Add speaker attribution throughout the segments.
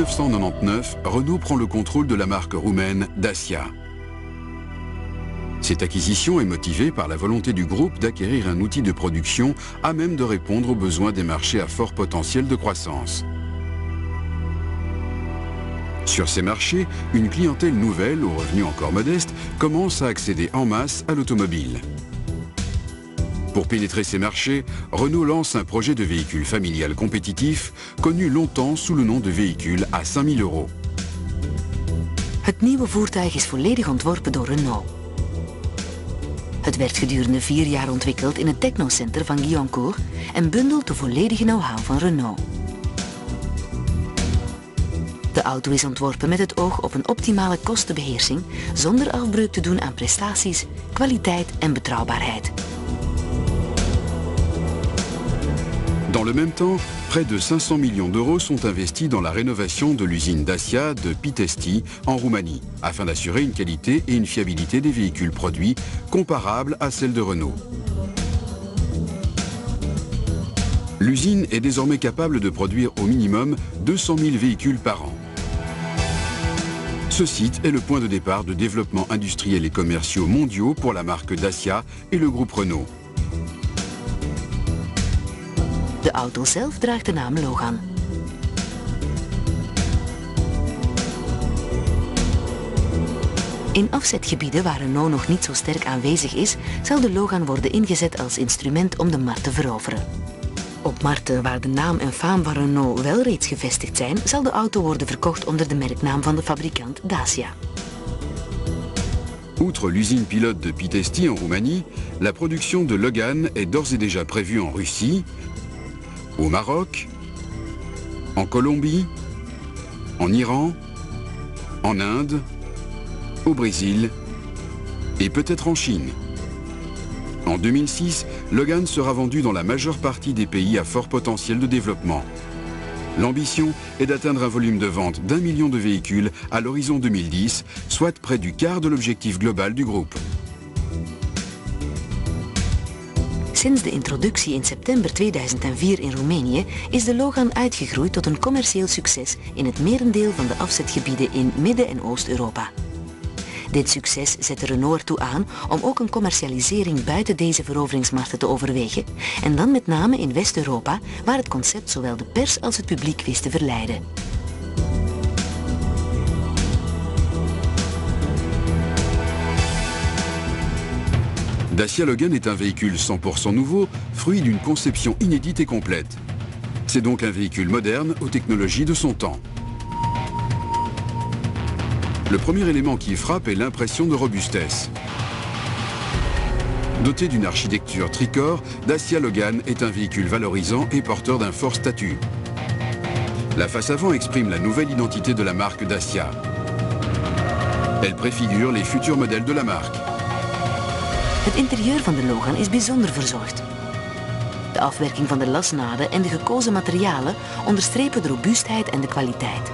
Speaker 1: 1999, Renault prend le contrôle de la marque roumaine Dacia. Cette acquisition est motivée par la volonté du groupe d'acquérir un outil de production à même de répondre aux besoins des marchés à fort potentiel de croissance. Sur ces marchés, une clientèle nouvelle, aux revenus encore modestes, commence à accéder en masse à l'automobile. Pour pénétrer ces marchés, Renault lance un projet de véhicule familial compétitif, connu longtemps sous le nom de véhicule à 5 000 €.
Speaker 2: Het nieuwe voertuig is volledig ontworpen door Renault. Het werd gedurende 4 jaar ontwikkeld in het technocenter van Guyancourt en bundelt de volledige know-how van Renault. De auto is ontworpen met het oog op een optimale kostenbeheersing, zonder afbreuk te doen aan prestaties, kwaliteit en betrouwbaarheid.
Speaker 1: Dans le même temps, près de 500 millions d'euros sont investis dans la rénovation de l'usine Dacia de Pitești en Roumanie, afin d'assurer une qualité et une fiabilité des véhicules produits comparables à celles de Renault. L'usine est désormais capable de produire au minimum 200 000 véhicules par an. Ce site est le point de départ de développement industriel et commerciaux mondiaux pour la marque Dacia et le groupe Renault.
Speaker 2: De auto zelf draagt de naam Logan. In afzetgebieden waar Renault nog niet zo sterk aanwezig is, zal de Logan worden ingezet als instrument om de markt te veroveren. Op markten waar de naam en faam van Renault wel reeds gevestigd zijn, zal de auto worden verkocht onder de merknaam van de fabrikant Dacia.
Speaker 1: Outre l'usine pilote de Pitești en Roumanie, la production de Logan est d'ores et déjà prévue en Russie, au Maroc, en Colombie, en Iran, en Inde, au Brésil et peut-être en Chine. En 2006, Logan sera vendu dans la majeure partie des pays à fort potentiel de développement. L'ambition est d'atteindre un volume de vente d'1 million de véhicules à l'horizon 2010, soit près du quart de l'objectif global du groupe.
Speaker 2: Sinds de introductie in september 2004 in Roemenië is de Logan uitgegroeid tot een commercieel succes in het merendeel van de afzetgebieden in Midden- en Oost-Europa. Dit succes zette Renault ertoe aan om ook een commercialisering buiten deze veroveringsmarkten te overwegen, en dan met name in West-Europa, waar het concept zowel de pers als het publiek wist te verleiden.
Speaker 1: Dacia Logan est un véhicule 100% nouveau, fruit d'une conception inédite et complète. C'est donc un véhicule moderne aux technologies de son temps. Le premier élément qui frappe est l'impression de robustesse. Doté d'une architecture tricorps, Dacia Logan est un véhicule valorisant et porteur d'un fort statut. La face avant exprime la nouvelle identité de la marque Dacia. Elle préfigure les futurs modèles de la marque.
Speaker 2: Het interieur van de Logan is bijzonder verzorgd. De afwerking van de lasnaden en de gekozen materialen onderstrepen de robuustheid en de kwaliteit.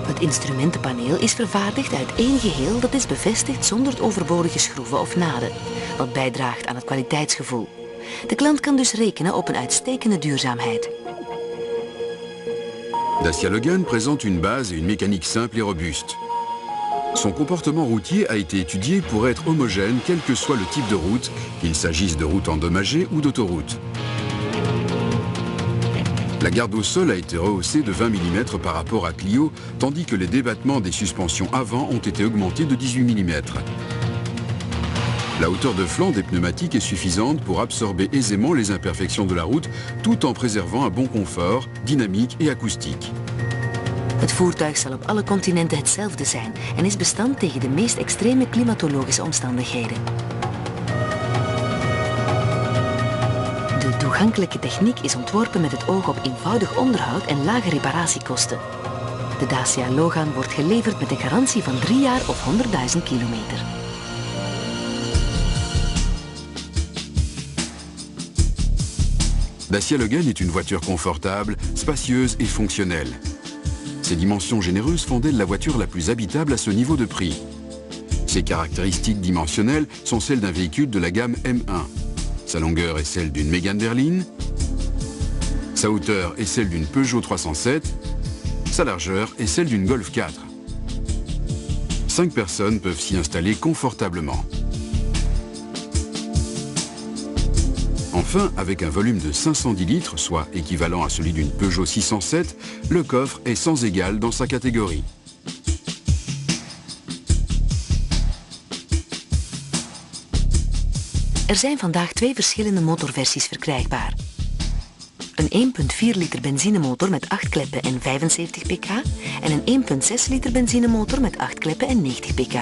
Speaker 2: Het instrumentenpaneel is vervaardigd uit één geheel dat is bevestigd zonder overbodige schroeven of naden, wat bijdraagt aan het kwaliteitsgevoel. De klant kan dus rekenen op een uitstekende duurzaamheid.
Speaker 1: Dacia Logan présente une base et une mécanique simple et robuste. Son comportement routier a été étudié pour être homogène quel que soit le type de route, qu'il s'agisse de route endommagée ou d'autoroute. La garde au sol a été rehaussée de 20 mm par rapport à Clio, tandis que les débattements des suspensions avant ont été augmentés de 18 mm. La hauteur de flanc des pneumatiques est suffisante pour absorber aisément les imperfections de la route, tout en préservant un bon confort, dynamique et acoustique.
Speaker 2: Het voertuig zal op alle continenten hetzelfde zijn en is bestand tegen de meest extreme klimatologische omstandigheden. De toegankelijke techniek is ontworpen met het oog op eenvoudig onderhoud en lage reparatiekosten. De Dacia Logan wordt geleverd met een garantie van 3 jaar of 100.000 kilometer.
Speaker 1: Dacia Logan est une voiture confortable, spacieuse et fonctionnelle. Ses dimensions généreuses font d'elle la voiture la plus habitable à ce niveau de prix. Ses caractéristiques dimensionnelles sont celles d'un véhicule de la gamme M1. Sa longueur est celle d'une Mégane berline, sa hauteur est celle d'une Peugeot 307, Sa largeur est celle d'une Golf 4. 5 personnes peuvent s'y installer confortablement. Enfin, avec un volume de 510 litres, soit équivalent à celui d'une Peugeot 607, le coffre est sans égal dans sa catégorie.
Speaker 2: Er zijn vandaag 2 verschillende motorversies verkrijgbaar. Een 1,4 liter benzinemotor met 8 kleppen en 75 pk en een 1,6 liter benzinemotor met 8 kleppen en 90 pk.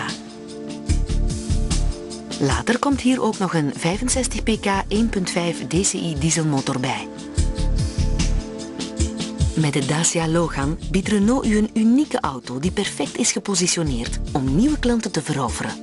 Speaker 2: Later komt hier ook nog een 65 pk 1,5 DCI dieselmotor bij. Met de Dacia Logan biedt Renault u een unieke auto die perfect is gepositioneerd om nieuwe klanten te veroveren.